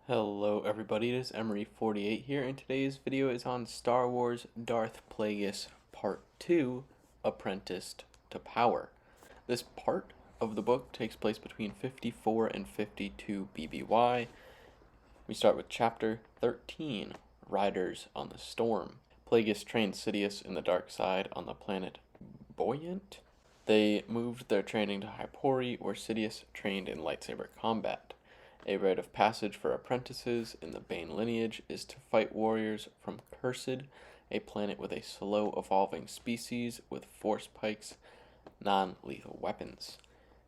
Hello everybody, it is Emery48 here, and today's video is on Star Wars Darth Plagueis Part 2, Apprenticed to Power. This part of the book takes place between 54 and 52 BBY. We start with Chapter 13, Riders on the Storm. Plagueis trained Sidious in the dark side on the planet Buoyant. They moved their training to Hypori, where Sidious trained in lightsaber combat. A rite of passage for apprentices in the Bane lineage is to fight warriors from Cursed, a planet with a slow-evolving species with force pikes, non-lethal weapons.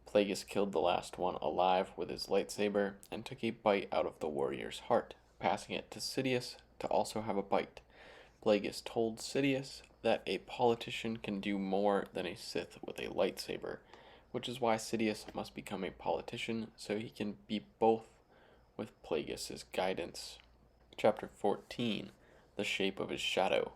Plagueis killed the last one alive with his lightsaber and took a bite out of the warrior's heart, passing it to Sidious to also have a bite. Plagueis told Sidious that a politician can do more than a Sith with a lightsaber, which is why Sidious must become a politician so he can be both with Plagueis' guidance. Chapter 14, The Shape of His Shadow.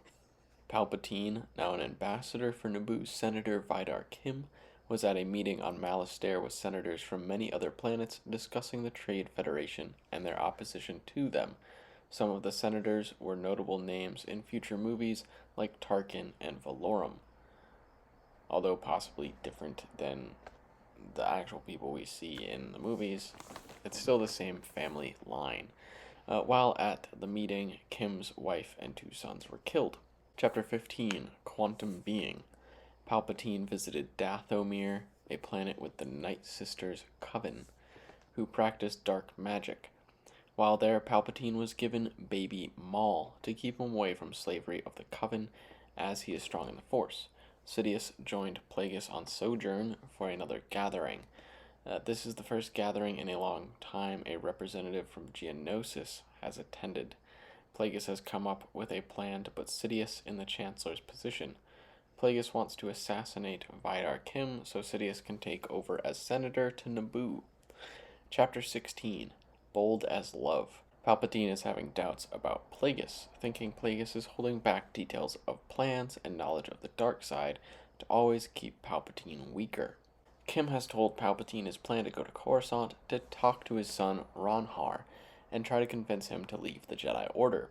Palpatine, now an ambassador for Naboo's Senator Vidar Kim, was at a meeting on Malastare with senators from many other planets discussing the Trade Federation and their opposition to them. Some of the senators were notable names in future movies like Tarkin and Valorum, although possibly different than the actual people we see in the movies. It's still the same family line. While at the meeting, Kim's wife and two sons were killed. Chapter 15, Quantum Being. Palpatine visited Dathomir, a planet with the Night Sisters Coven, who practiced dark magic. While there, Palpatine was given baby Maul to keep him away from slavery of the Coven, as he is strong in the Force. Sidious joined Plagueis on Sojourn for another gathering. This is the first gathering in a long time a representative from Geonosis has attended. Plagueis has come up with a plan to put Sidious in the Chancellor's position. Plagueis wants to assassinate Vidar Kim so Sidious can take over as Senator to Naboo. Chapter 16, Bold as Love. Palpatine is having doubts about Plagueis, thinking Plagueis is holding back details of plans and knowledge of the dark side to always keep Palpatine weaker. Kim has told Palpatine his plan to go to Coruscant to talk to his son Ronhar and try to convince him to leave the Jedi Order.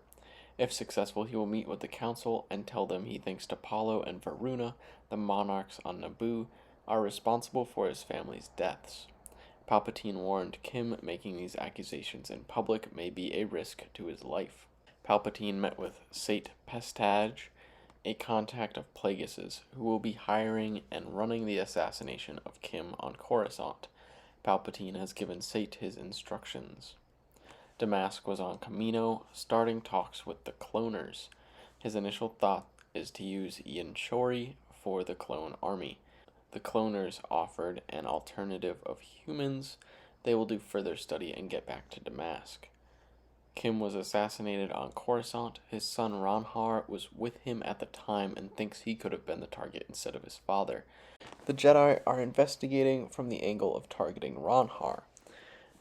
If successful, he will meet with the Council and tell them he thinks T'Polo and Varuna, the monarchs on Naboo, are responsible for his family's deaths. Palpatine warned Kim making these accusations in public may be a risk to his life. Palpatine met with Sate Pestage, a contact of Plagueis's, who will be hiring and running the assassination of Kim on Coruscant. Palpatine has given Sate his instructions. Damask was on Kamino, starting talks with the cloners. His initial thought is to use Ian Chori for the clone army. The cloners offered an alternative of humans. They will do further study and get back to Damask. Kim was assassinated on Coruscant. His son Ronhar was with him at the time and thinks he could have been the target instead of his father. The Jedi are investigating from the angle of targeting Ronhar.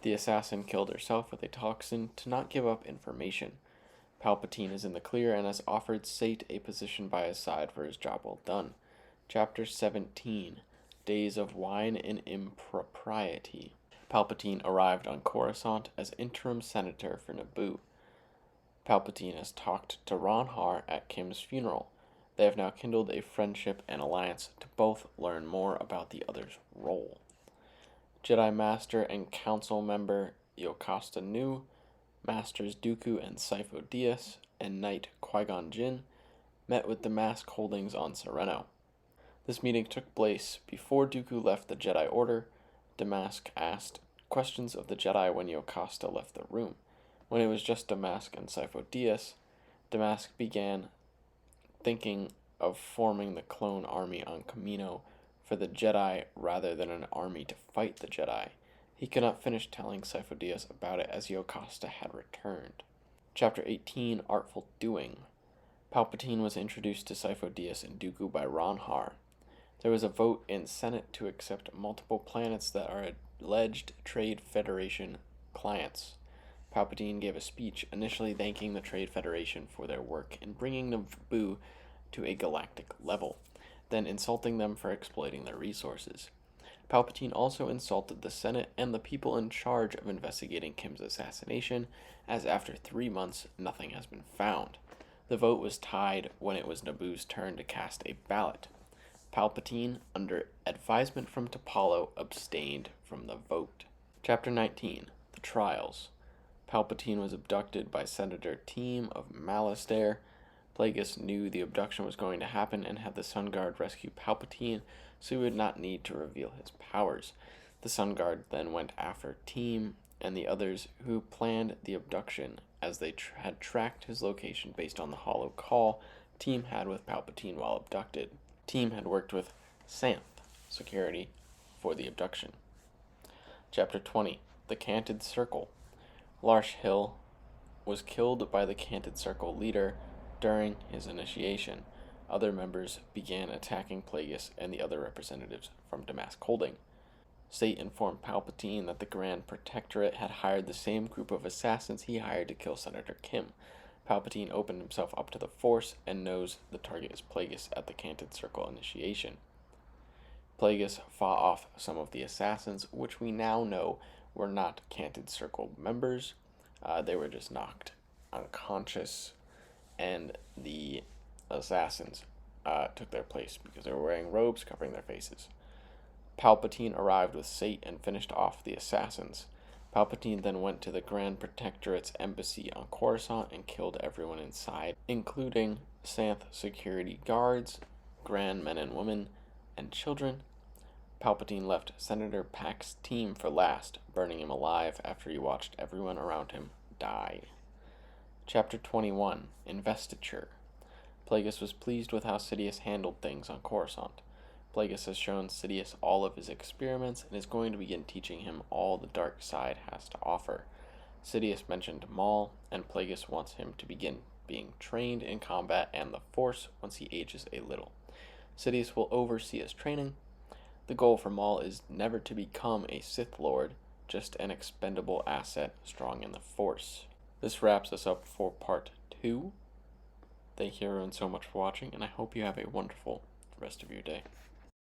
The assassin killed herself with a toxin to not give up information. Palpatine is in the clear and has offered Sate a position by his side for his job well done. Chapter 17, Days of Wine and Impropriety. Palpatine arrived on Coruscant as interim senator for Naboo. Palpatine has talked to Ronhar at Kim's funeral. They have now kindled a friendship and alliance to both learn more about the other's role. Jedi Master and Council member Yocasta Nu, Masters Dooku and Sifo Dyas, and Knight Qui-Gon Jinn met with Damask Holdings on Sereno. This meeting took place before Dooku left the Jedi Order. Damask asked questions of the Jedi when Yocasta left the room. When it was just Damask and Sifo Dyas, Damask began thinking of forming the clone army on Kamino for the Jedi rather than an army to fight the Jedi. He could not finish telling Sifo Dyas about it as Yocasta had returned. Chapter 18, Artful Doing. Palpatine was introduced to Sifo Dyas and Dooku by Ronhar. There was a vote in Senate to accept multiple planets that are alleged Trade Federation clients. Palpatine gave a speech initially thanking the Trade Federation for their work in bringing Naboo to a galactic level, then insulting them for exploiting their resources. Palpatine also insulted the Senate and the people in charge of investigating Kim's assassination, as after 3 months, nothing has been found. The vote was tied when it was Naboo's turn to cast a ballot. Palpatine, under advisement from T'Polo, abstained from the vote. Chapter 19, The Trials. Palpatine was abducted by Senator Team of Malastare. Plagueis knew the abduction was going to happen and had the Sun Guard rescue Palpatine so he would not need to reveal his powers. The Sun Guard then went after Team and the others who planned the abduction, as they had tracked his location based on the hollow call Team had with Palpatine while abducted. Team had worked with Sith security for the abduction. Chapter 20, The Canted Circle. Larsh Hill was killed by the Canted Circle leader during his initiation. Other members began attacking Plagueis and the other representatives from Damask Holding. Sate informed Palpatine that the Grand Protectorate had hired the same group of assassins he hired to kill Senator Kim. Palpatine opened himself up to the Force and knows the target is Plagueis at the Canted Circle initiation. Plagueis fought off some of the assassins, which we now know were not Canted Circle members. They were just knocked unconscious, and the assassins took their place because they were wearing robes covering their faces. Palpatine arrived with Sate and finished off the assassins. Palpatine then went to the Grand Protectorate's embassy on Coruscant and killed everyone inside, including Sith security guards, grand men and women, and children. Palpatine left Senator Pack's team for last, burning him alive after he watched everyone around him die. Chapter 21, Investiture. Plagueis was pleased with how Sidious handled things on Coruscant. Plagueis has shown Sidious all of his experiments and is going to begin teaching him all the dark side has to offer. Sidious mentioned Maul, and Plagueis wants him to begin being trained in combat and the Force once he ages a little. Sidious will oversee his training. The goal for Maul is never to become a Sith Lord, just an expendable asset strong in the Force. This wraps us up for part 2. Thank you everyone so much for watching, and I hope you have a wonderful rest of your day.